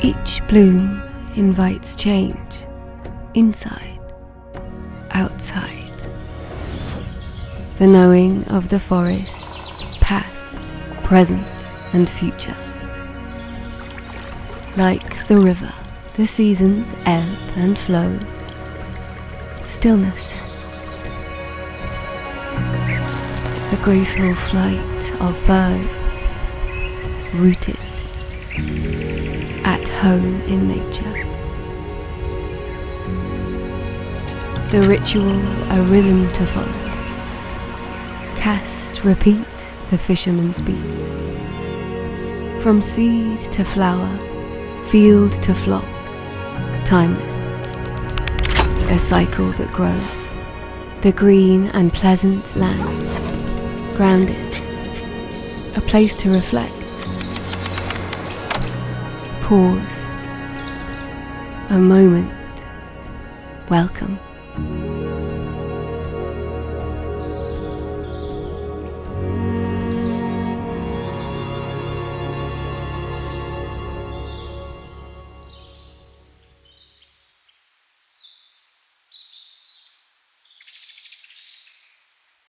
Each bloom invites change, inside, outside. The knowing of the forest, past, present, and future. Like the river, the seasons ebb and flow. Stillness. The graceful flight of birds, rooted, at home in nature. The ritual, a rhythm to follow. Cast, repeat, the fisherman's beat. From seed to flower, field to flock, timeless. A cycle that grows, the green and pleasant land, grounded, a place to reflect. Pause, a moment, welcome.